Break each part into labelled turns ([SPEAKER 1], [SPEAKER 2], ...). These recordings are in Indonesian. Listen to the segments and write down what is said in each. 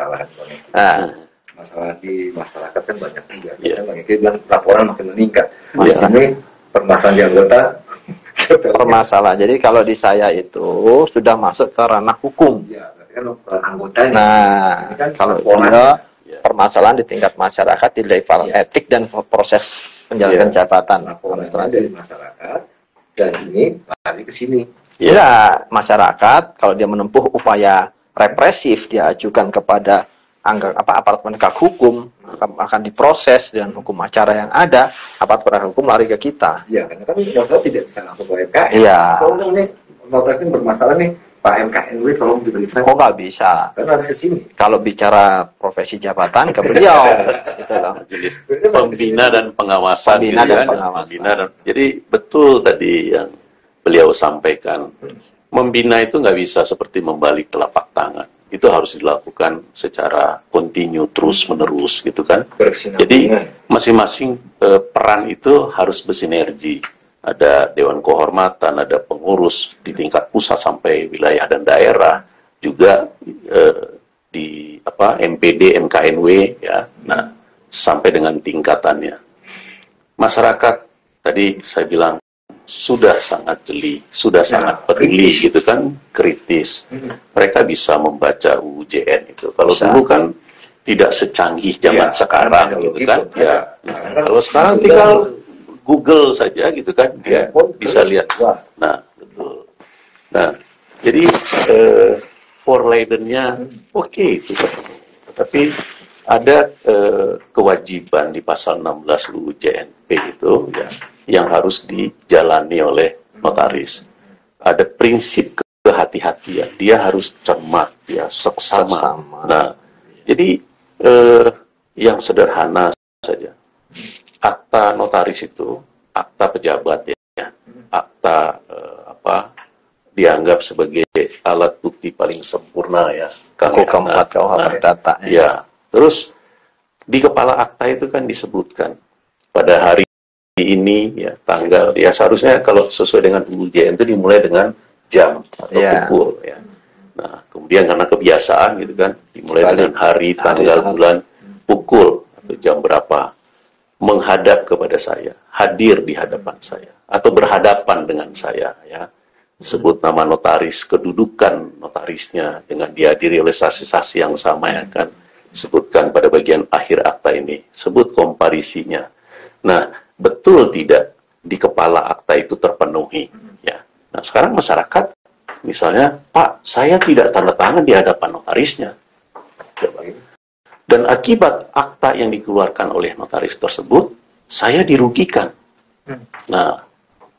[SPEAKER 1] permasalahan. Masalah di masyarakat kan banyak juga. Kita bilang laporan makin meningkat. Di sini permasalahan di anggota.
[SPEAKER 2] Permasalahan. Jadi kalau di saya itu sudah masuk ke ranah hukum.
[SPEAKER 1] Ya, kan anggotanya.
[SPEAKER 2] Nah, kan kalau dia permasalahan di tingkat masyarakat di level etik dan proses penjalankan jabatan
[SPEAKER 1] administrasi dari masyarakat, dan ini lari ke sini.
[SPEAKER 2] Ya, masyarakat kalau dia menempuh upaya represif, dia ajukan kepada aparat penegak hukum, akan diproses dengan hukum acara yang ada. Aparat penegak hukum lari ke kita.
[SPEAKER 1] Ya, karena kan masalah tidak bisa langsung ke MKN.
[SPEAKER 2] Iya.
[SPEAKER 1] Kalau ini notas ini bermasalah nih, Pak MKNW tolong diperiksa.
[SPEAKER 2] Oh, nggak bisa.
[SPEAKER 1] Karena harus ke sini.
[SPEAKER 2] Kalau bicara profesi jabatan ke beliau, gitu loh.
[SPEAKER 3] Jenis pembina dan pengawasan.
[SPEAKER 2] Pembina dan pengawasan.
[SPEAKER 3] Jadi betul tadi yang beliau sampaikan. Membina itu nggak bisa seperti membalik telapak tangan. Itu harus dilakukan secara kontinu, terus menerus, gitu kan. Jadi masing-masing peran itu harus bersinergi. Ada Dewan Kehormatan, ada pengurus di tingkat pusat sampai wilayah dan daerah, juga di MPD, MKNW, ya. Nah, sampai dengan tingkatannya. Masyarakat tadi saya bilang sudah sangat jeli, sudah sangat peduli, gitu kan, kritis. Mereka bisa membaca UJN itu. Kalau dulu kan tidak secanggih zaman sekarang, gitu kan. Ya, kalau sekarang tinggal Google saja, gitu kan, dia bisa lihat. Nah, betul. Nah, jadi Vorleidennya oke itu, tapi ada kewajiban di pasal 16 UU JNP itu, ya, yang harus dijalani oleh notaris. Ada prinsip kehati-hatian, dia harus cermat, dia seksama. Nah, jadi yang sederhana saja. Akta notaris itu, akta pejabat, ya, akta dianggap sebagai alat bukti paling sempurna, ya.
[SPEAKER 2] Keempat KUH data.
[SPEAKER 3] Ya, terus di kepala akta itu kan disebutkan pada hari ini, ya, tanggal, ya, seharusnya kalau sesuai dengan UJN itu dimulai dengan jam atau pukul, ya. Nah, kemudian karena kebiasaan, gitu kan, dimulai dengan hari, tanggal, bulan, pukul atau jam berapa. Menghadap kepada saya, hadir di hadapan saya, atau berhadapan dengan saya, ya. Sebut nama notaris, kedudukan notarisnya dengan dihadiri oleh saksi-saksi yang sama yang akan disebutkan pada bagian akhir akta ini. Sebut komparisinya. Nah, betul tidak di kepala akta itu terpenuhi, ya. Nah, sekarang masyarakat, misalnya, Pak, saya tidak tanda tangan di hadapan notarisnya. Dan akibat akta yang dikeluarkan oleh notaris tersebut, saya dirugikan. Nah,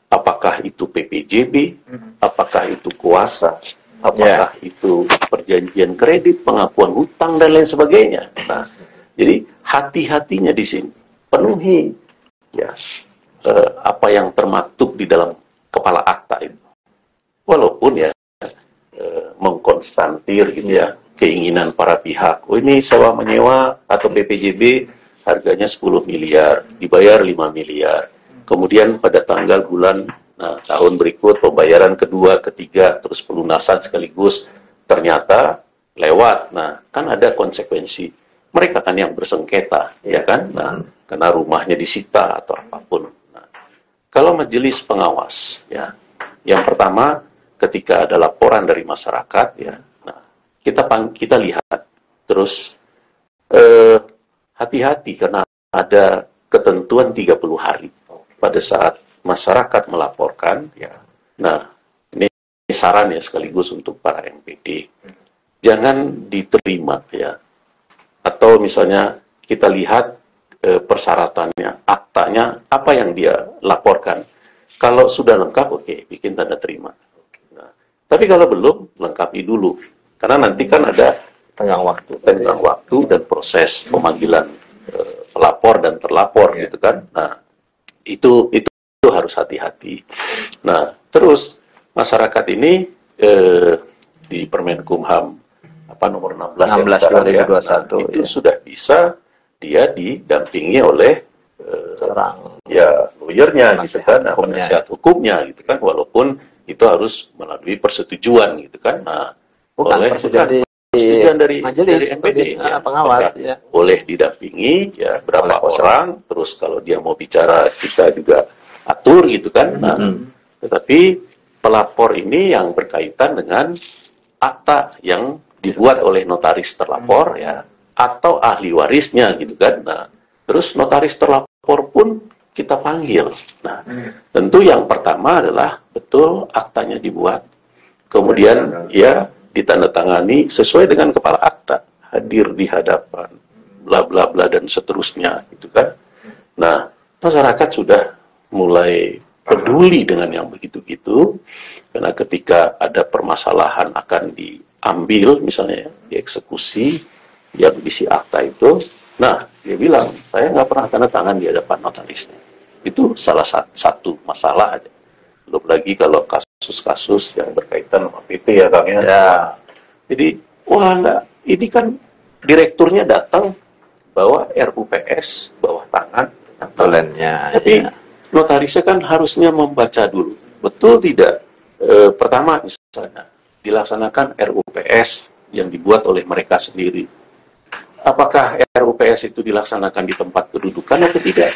[SPEAKER 3] apakah itu PPJB, apakah itu kuasa, apakah itu perjanjian kredit, pengakuan hutang, dan lain sebagainya. Nah, jadi hati-hatinya di sini. Penuhi, ya, apa yang termaktub di dalam kepala akta itu. Walaupun, ya, mengkonstantir, gitu, ya, keinginan para pihak. Oh, ini sewa menyewa atau PPJB harganya 10 miliar, dibayar 5 miliar. Kemudian pada tanggal bulan tahun berikut pembayaran kedua, ketiga, terus pelunasan sekaligus ternyata lewat. Nah, kan ada konsekuensi. Mereka kan yang bersengketa, ya kan? Nah, karena rumahnya disita atau apapun. Nah, kalau majelis pengawas, ya, yang pertama ketika ada laporan dari masyarakat, ya, kita lihat, terus hati-hati karena ada ketentuan 30 hari pada saat masyarakat melaporkan, ya. Nah, ini saran, ya, sekaligus untuk para MPD, jangan diterima, ya. Atau misalnya kita lihat persyaratannya, aktanya, apa yang dia laporkan. Kalau sudah lengkap, oke, bikin tanda terima. Nah, tapi kalau belum, lengkapi dulu. Karena nanti kan ada tenggang waktu dan proses pemanggilan pelapor dan terlapor, gitu kan. Nah, itu harus hati-hati. Nah, terus masyarakat ini di Permenkumham nomor 16 yang sekarang, 2021, ya, nah, itu sudah bisa dia didampingi oleh seorang, ya, lawyernya, gitu kan, penasihat hukumnya, gitu kan, walaupun itu harus melalui persetujuan, gitu kan. Nah,
[SPEAKER 2] bukan persetujuan
[SPEAKER 3] persetujuan dari
[SPEAKER 2] majelis
[SPEAKER 3] MPD ya.
[SPEAKER 2] pengawas
[SPEAKER 3] Apakah
[SPEAKER 2] ya.
[SPEAKER 3] boleh didampingi ya berapa
[SPEAKER 2] Oleh
[SPEAKER 3] orang, terus kalau dia mau bicara kita juga atur gitu kan. Nah, tetapi pelapor ini yang berkaitan dengan akta yang dibuat oleh notaris terlapor ya, atau ahli warisnya gitu kan. Nah, terus notaris terlapor pun kita panggil. Nah, tentu yang pertama adalah betul aktanya dibuat, kemudian ya ditandatangani sesuai dengan kepala akta, hadir di hadapan, bla bla bla dan seterusnya gitu kan. Nah, masyarakat sudah mulai peduli dengan yang begitu-gitu, karena ketika ada permasalahan akan diambil misalnya ya, dieksekusi yang isi akta itu, nah dia bilang saya nggak pernah tanda tangan di hadapan notarisnya. Itu salah satu masalah aja. Belum lagi kalau kasus-kasus yang berkaitan sama PT ya Kang ya. Jadi wah enggak, ini kan direkturnya datang bawa RUPS bawah tangan,
[SPEAKER 2] Tulennya.
[SPEAKER 3] tapi notarisnya kan harusnya membaca dulu. Betul tidak? Pertama misalnya dilaksanakan RUPS yang dibuat oleh mereka sendiri. Apakah RUPS itu dilaksanakan di tempat kedudukan atau tidak?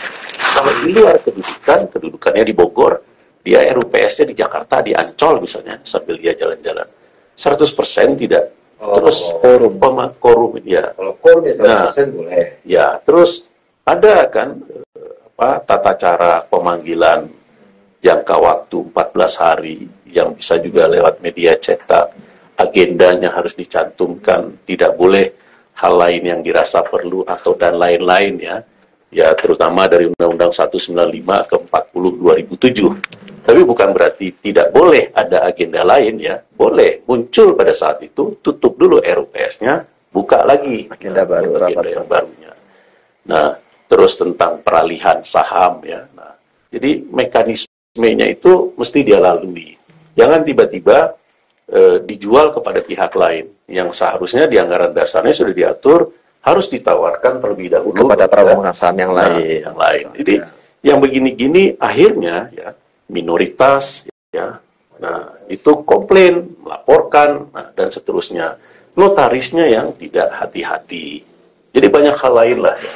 [SPEAKER 3] Kalau di luar kedudukan, kedudukannya di Bogor, dia RUPS-nya di Jakarta, di Ancol misalnya, sambil dia jalan-jalan. 100% tidak. Terus korum ya.
[SPEAKER 1] Kalau korum ya 100% boleh.
[SPEAKER 3] Ya, terus ada kan tata cara pemanggilan jangka waktu 14 hari yang bisa juga lewat media cetak. Agendanya harus dicantumkan, tidak boleh hal lain yang dirasa perlu atau dan lain-lain ya. Ya, terutama dari Undang-Undang 195 ke 40 2007. Tapi bukan berarti tidak boleh ada agenda lain ya. Boleh muncul pada saat itu, tutup dulu RUPS-nya, buka lagi
[SPEAKER 2] Agenda baru,
[SPEAKER 3] agenda yang barunya. Nah, terus tentang peralihan saham ya. Nah, jadi mekanismenya itu mesti dia lalui. Jangan tiba-tiba dijual kepada pihak lain yang seharusnya di anggaran dasarnya sudah diatur harus ditawarkan terlebih dahulu
[SPEAKER 2] kepada perorangan saham yang lain.
[SPEAKER 3] Yang lain. Jadi yang begini-gini akhirnya ya minoritas ya. Nah, itu komplain, melaporkan dan seterusnya. Notarisnya yang tidak hati-hati. Jadi banyak hal lain lah ya.